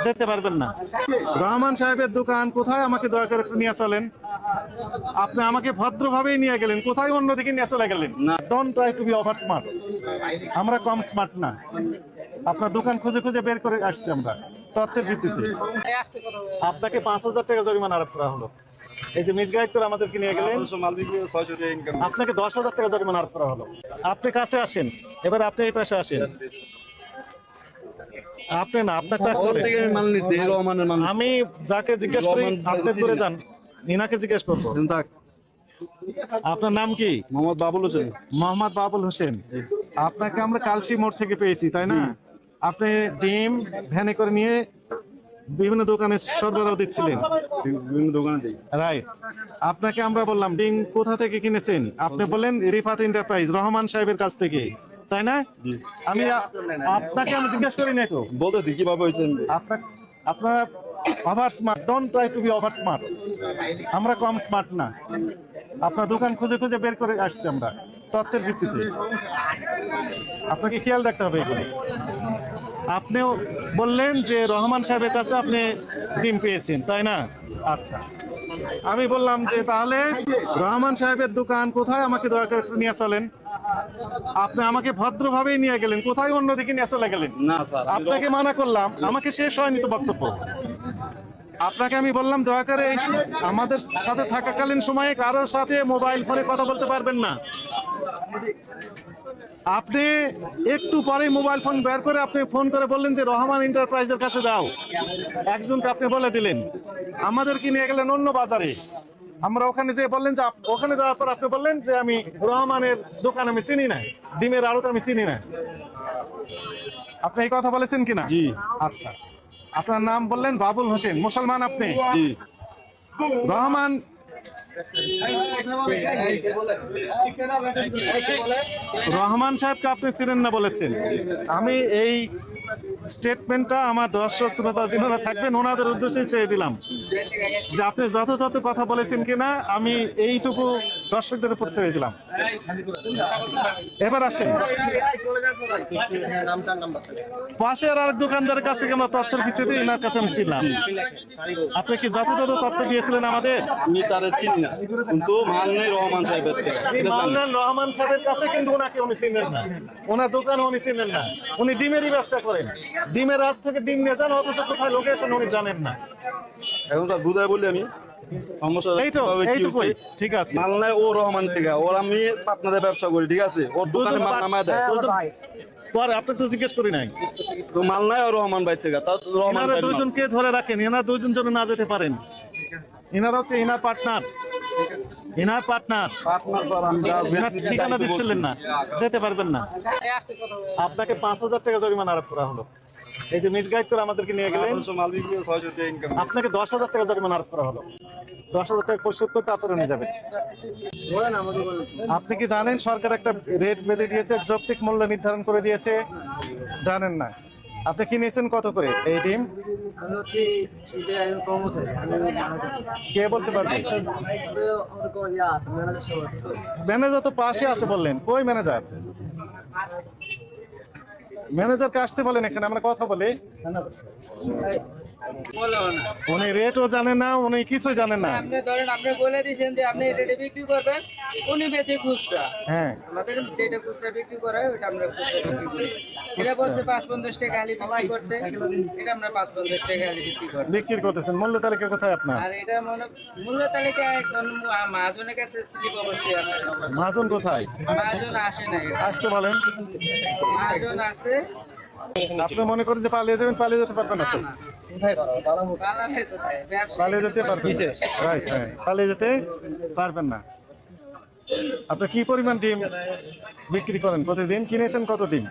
যেতে পারবেন না। রহমান সাহেবের দোকান কোথায় আমাকে দয়া করে একটু নিয়ে চলেন। আপনি আমাকে ভদ্রভাবেই নিয়ে গেলেন, কোথায় অন্যদিকে নিয়ে চলে গেলেন। না, don't try to be over smart. আমরা কম স্মার্ট না। আপনার দোকান খুঁজে খুঁজে বের করে আসছি আমরা তথ্যের ভিত্তিতে। আপনাকে 5,000 টাকা জরিমানা আরোপ করা হলো। এই যে মিসগাইড করে আমাদেরকে নিয়ে গেলেন, আপনাকে 10,000 টাকা জরিমানা আরোপ করা হলো। আপনি কাছে আসেন, এবার আপনি এই পাশে আসেন। আপনি না, আপনার কাছ থেকে আমি যাকে জিজ্ঞেস করি আপনি দূরে যান, ইনাকে জিজ্ঞেস করবো। আপনার নাম কি? মোহাম্মদ বাবুল হোসেন। মোহাম্মদ বাবুল হোসেন। আপনাকে আমরা কালসি মোড় থেকে পেয়েছি, তাই না? আপনি ডিম ভ্যানে করে নিয়ে বিভিন্ন দোকানে সরবরাহ দিচ্ছিলেন। বিভিন্ন দোকানে দিই। রাইট। আপনাকে আমরা বললাম ডিম কোথা থেকে কিনেছেন, আপনি বললেন রিফাত এন্টারপ্রাইজ, রহমান সাহেবের কাছ থেকে, তাই না? আমি আপনাকে আমি জিজ্ঞেস করি নাই তো, বলতেছি কিভাবে হয়েছে। আপনারা over smart, don't try to be over smart. আমরা কম স্মার্ট না। আপনার দোকান খুঁজে খুঁজে বের করে আসছি আমরা তথ্যের ভিত্তিতে। আপনাকে খেয়াল রাখতে হবে এগুলো। আপনিও বললেন যে রহমান সাহেবের কাছে আপনি ডিম পেয়েছেন, তাই না? আচ্ছা, আমি বললাম যে তাহলে রহমান সাহেবের দোকান কোথায় আমাকে দয়া করে একটু নিয়ে চলেন। আপনি আমাকে ভদ্রভাবেই নিয়ে গেলেন, কোথায় অন্যদিকে নিয়ে চলে গেলেন। না স্যার, আপনাকে মানা করলাম, আমাকে শেষ হয়নি তো বক্তব্য। আপনাকে আমি বললাম দয়া করে এই আমাদের সাথে থাকাকালীন সময়ে কারোর সাথে মোবাইল ফোনে কথা বলতে পারবেন না। আপনি একটু পরে মোবাইল ফোন বের করে আপনি ফোন করে বললেন যে রহমান এন্টারপ্রাইজের কাছে যাও, একজনকে আপনি বলে দিলেন, আমাদেরকে নিয়ে গেলেন অন্য বাজারে। আমরা ওখানে যে বললেন যে ওখানে যাওয়ার পর আপনি বললেন যে আমি রহমানের দোকান আমি চিনি না, ডিমের আড়ত আমি চিনি না। আপনি এই কথা বলেছেন কিনা? জি। আচ্ছা, আপনার নাম বললেন বাবুল হোসেন, মুসলমান আপনি? জি। রহমান রহমান সাহেবকে আপনি চিনেন না বলেছেন। আমি এই স্টেটমেন্টটা আমার দর্শক শ্রোতা যারা থাকবেন ওনাদের উদ্দেশ্যে ছেড়ে দিলাম যে আপনি যথাযথ কথা বলেছেন কিনা, আমি এইটুকু দর্শকদের উপর ছেড়ে দিলাম। এবার আসেন, পাশের আর দোকানদারের কাছ থেকে আমরা তথ্যের ভিত্তিতে এনার কাছে আমি চিনলাম। আপনি কি যথাযথ তথ্য দিয়েছিলেন আমাদের? আমি তারে চিনি না, কিন্তু মাল নেই রহমান সাহেবের থেকে। রহমান সাহেবের কাছে, কিন্তু ওনাকে উনি চিনেন না, ওনার দোকানও উনি চিনেন না। উনি ডিমেরই ব্যবসা করেন, ডিমের হাত থেকে ডিম নিয়ে যান, অথচ কোথায় লোকেশন উনি জানেন না। এখন স্যার বুঝাই বলি আমি সমস্যা এইটুকুই, ঠিক আছে। মাল নাই ও রহমান থেকে, ওর আমি পার্টনারে ব্যবসা করি, ঠিক আছে? ওর দোকানে মাল নামায় দেয়। পরে আপনি তো জিজ্ঞেস করি নাই, তো মাল নাই ও রহমান ভাই থেকে। এনারা দুইজনকে ধরে রাখেন, এনারা দুইজন যেন না যেতে পারেন। এনারা হচ্ছে এনার পার্টনার, এনার পার্টনার। ঠিকানা দিচ্ছিলেন না, যেতে পারবেন না। আপনাকে 5,000 টাকা জরিমানা আরোপ করা হলো। এই যে মিসগাইড করে আমাদেরকে নিয়ে গেলেন, আপনাকে 10,000 টাকা জরিমানা আরোপ করা হলো। 10,000 টাকা পরিশোধ করতে আপনারা নিয়ে যাবেন। আপনি কি জানেন সরকার একটা রেট বেঁধে দিয়েছে, যৌক্তিক মূল্য নির্ধারণ করে দিয়েছে? জানেন না? আপনি কি নিয়েছেন কত করে এই ডিম? কে বলতে পারবে? ম্যানেজার তো পাশে আছে বললেন, কই ম্যানেজার? ম্যানেজারকে আসতে বলেন এখানে, আমরা কথা বলি। উনি রেটও জানেন না, উনি কিছুই জানেন না। আপনি ধরেন আপনি বলে দিয়েছেন যে আপনি রেটে বিক্রি করবেন, উনি বেচে খুচরা। হ্যাঁ, আমাদের যেটা খুচরা বিক্রি করা হয় ওটা আমরা খুচরা বিক্রি করি। এটা বলছে 5-50 টাকা আলি বিক্রি করতে, এটা আমরা 5-50 টাকা আলি বিক্রি করতেছেন। মূল্য তালিকা কোথায় আপনার? আর এটা মূল্য তালিকা এখন মহাজনের কাছে স্লিপ অবশ্যই আছে। মহাজন কোথায়? মহাজন আসে না, আসতে বলেন। মহাজন আছে। আপনি মনে করেন যে পালিয়ে যাবেন, পালিয়ে যেতে পারবেন না তো? পালিয়ে যেতে পারবেন, রাইট, হ্যাঁ, পালিয়ে যেতে পারবেন না। আপনি কি পরিমাণ ডিম বিক্রি করেন প্রতিদিন? কিনেছেন কত ডিম?